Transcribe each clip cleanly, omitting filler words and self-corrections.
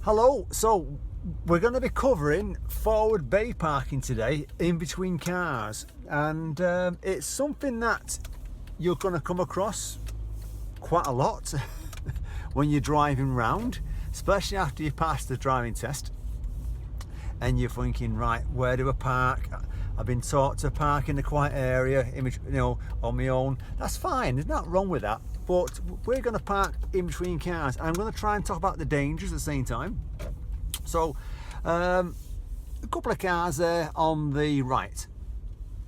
Hello, so we're going to be covering forward bay parking today in between cars, and it's something that you're going to come across quite a lot when you're driving round, especially after you pass the driving test and you're thinking, right, where do I park? I've been taught to park in a quiet area, on my own. That's fine, there's nothing wrong with that. But we're going to park in between cars. I'm going to try and talk about the dangers at the same time. So, a couple of cars there on the right.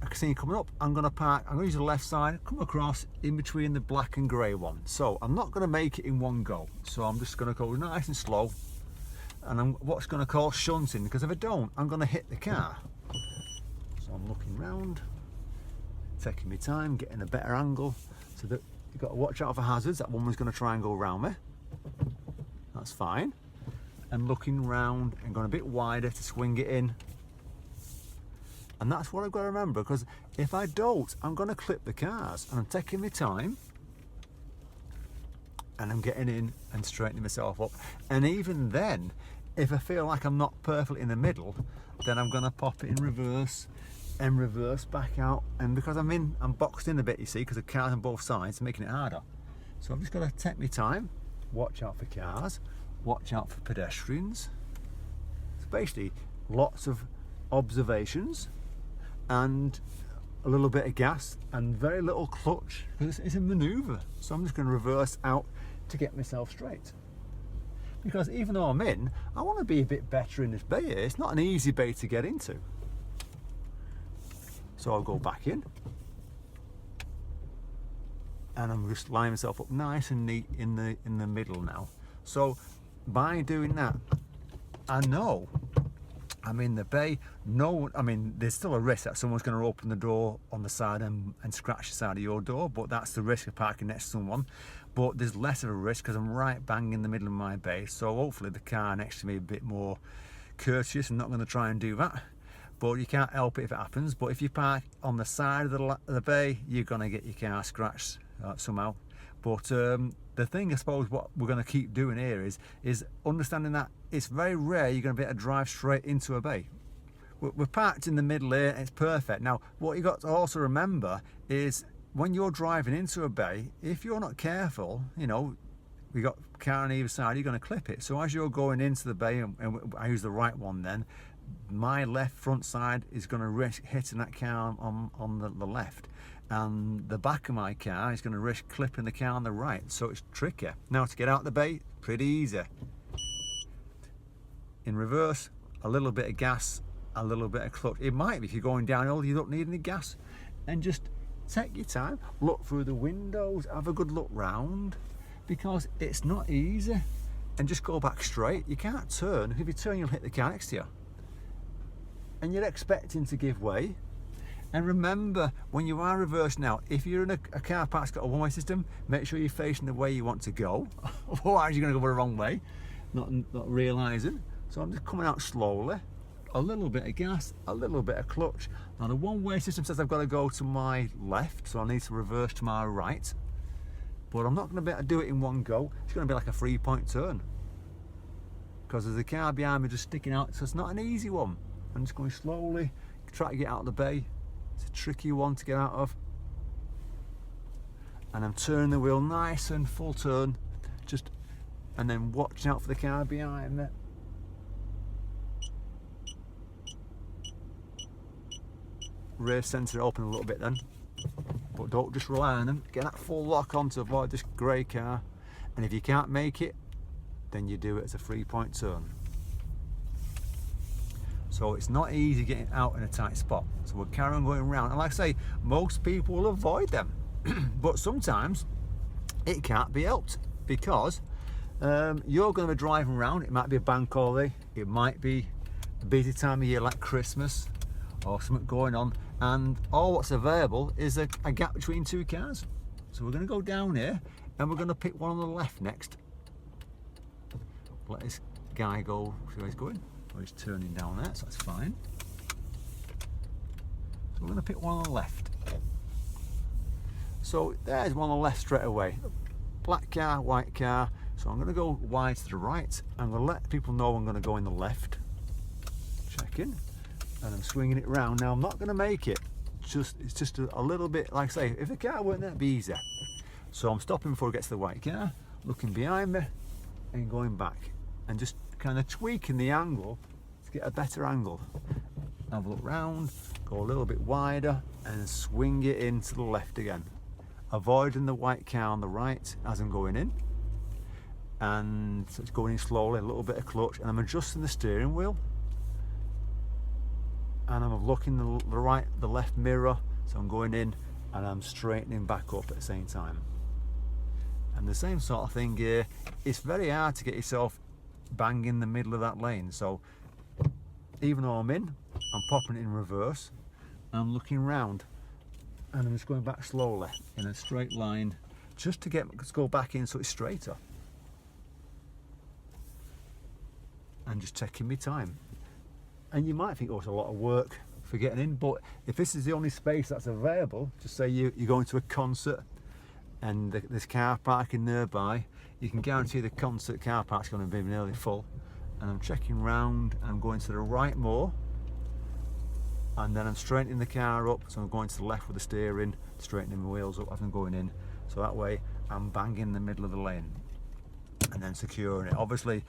I can see you coming up. I'm going to park. I'm going to use the left side, come across in between the black and grey one. So I'm not going to make it in one go. So I'm just going to go nice and slow. And I'm what's going to call shunting, because if I don't, I'm going to hit the car. So I'm looking round, taking my time, getting a better angle, so that you've got to watch out for hazards. That woman's going to try and go around me. That's fine. And looking round and going a bit wider to swing it in. And that's what I've got to remember, because if I don't, I'm going to clip the cars. And I'm taking my time. And I'm getting in and straightening myself up. And even then, if I feel like I'm not perfectly in the middle, then I'm going to pop it in reverse and reverse back out. And because I'm boxed in a bit, you see, because the cars on both sides are making it harder. So I've just got to take my time, watch out for cars, watch out for pedestrians. It's basically lots of observations and a little bit of gas and very little clutch, because it's a manoeuvre. So I'm just going to reverse out to get myself straight. Because even though I'm in, I want to be a bit better in this bay here. It's not an easy bay to get into. So I'll go back in. And I'm just lining myself up nice and neat in the middle now. So by doing that, I know I'm in the bay. There's still a risk that someone's going to open the door on the side and scratch the side of your door, but that's the risk of parking next to someone. But there's less of a risk because I'm right bang in the middle of my bay, so hopefully the car next to me is a bit more courteous and not going to try and do that. But you can't help it if it happens. But if you park on the side of the bay, you're going to get your car scratched somehow. But the thing, I suppose, what we're going to keep doing here is understanding that it's very rare you're going to be able to drive straight into a bay. We're parked in the middle here, and it's perfect. Now, what you got to also remember is when you're driving into a bay, if you're not careful, we got a car on either side, you're going to clip it. So as you're going into the bay, and I use the right one then, my left front side is going to risk hitting that car on the left, and the back of my car is going to risk clipping the car on the right. So it's tricky. Now to get out the bay, pretty easy. In reverse, a little bit of gas, a little bit of clutch. It might be if you're going downhill, you don't need any gas, and just take your time, look through the windows, have a good look round, because it's not easy. And just go back straight. You can't turn. If you turn, you'll hit the car next to you. And you're expecting to give way. And remember, when you are reversed now, if you're in a car park that's got a one-way system, make sure you're facing the way you want to go. Otherwise, you're going to go the wrong way, not realising. So I'm just coming out slowly. A little bit of gas, a little bit of clutch. Now the one-way system says I've got to go to my left, so I need to reverse to my right. But I'm not going to be able to do it in one go. It's going to be like a 3-point turn, because there's a car behind me just sticking out, so it's not an easy one. I'm just going slowly, try to get out of the bay. It's a tricky one to get out of. And I'm turning the wheel nice and full turn, and then watching out for the car behind me. Rear sensor open a little bit then, but don't just rely on them. Get that full lock on to avoid this grey car, and if you can't make it, then you do it as a 3-point turn. So it's not easy getting out in a tight spot, so we'll carry on going around. And like I say, most people will avoid them, but sometimes it can't be helped, because you're going to be driving around. It might be a bank holiday, it might be a busy time of year like Christmas or something going on, and all what's available is a gap between two cars. So we're going to go down here, and we're going to pick one on the left next. Let this guy go, see where he's going. Oh, he's turning down there, so that's fine. So we're going to pick one on the left. So there's one on the left straight away. Black car, white car, So I'm going to go wide to the right. I'm going to let people know I'm going to go in the left. Checking. And I'm swinging it round. Now I'm not going to make it. It's just a little bit, like I say, if the car weren't there, it'd be easier. So I'm stopping before it gets to the white car, looking behind me and going back. And just kind of tweaking the angle to get a better angle. Have a look round, go a little bit wider and swing it into the left again. Avoiding the white car on the right as I'm going in. And so it's going in slowly, a little bit of clutch, and I'm adjusting the steering wheel. And I'm looking the left mirror, so I'm going in and I'm straightening back up at the same time. And the same sort of thing here, it's very hard to get yourself bang in the middle of that lane. So even though I'm in, I'm popping it in reverse, I'm looking round and I'm just going back slowly in a straight line just to go back in so it's straighter. And just taking my time. And you might think, oh, it's a lot of work for getting in, but if this is the only space that's available, just say you're going to a concert and there's car parking nearby, you can guarantee the concert car park's going to be nearly full. And I'm checking round, I'm going to the right more, and then I'm straightening the car up, so I'm going to the left with the steering, straightening my wheels up as I'm going in, so that way I'm banging in the middle of the lane and then securing it. Obviously,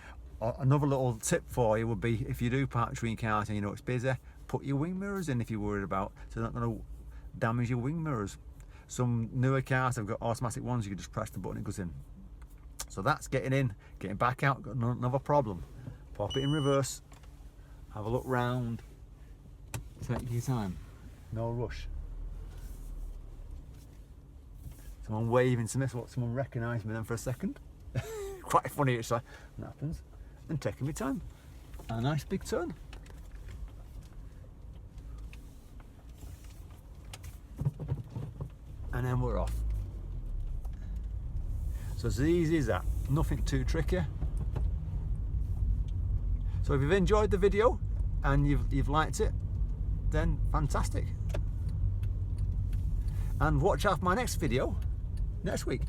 another little tip for you would be, if you do park between cars and you know it's busy, put your wing mirrors in if you're worried about, so they're not going to damage your wing mirrors. Some newer cars have got automatic ones, you can just press the button, it goes in. So that's getting in, getting back out, got another problem. Pop it in reverse, have a look round, take your time, no rush. Someone waving to me, so someone recognised me then for a second. Quite funny actually, when that happens. And taking my time. A nice big turn. And then we're off. So it's as easy as that, nothing too tricky. So if you've enjoyed the video and you've liked it, then fantastic. And watch out for my next video next week.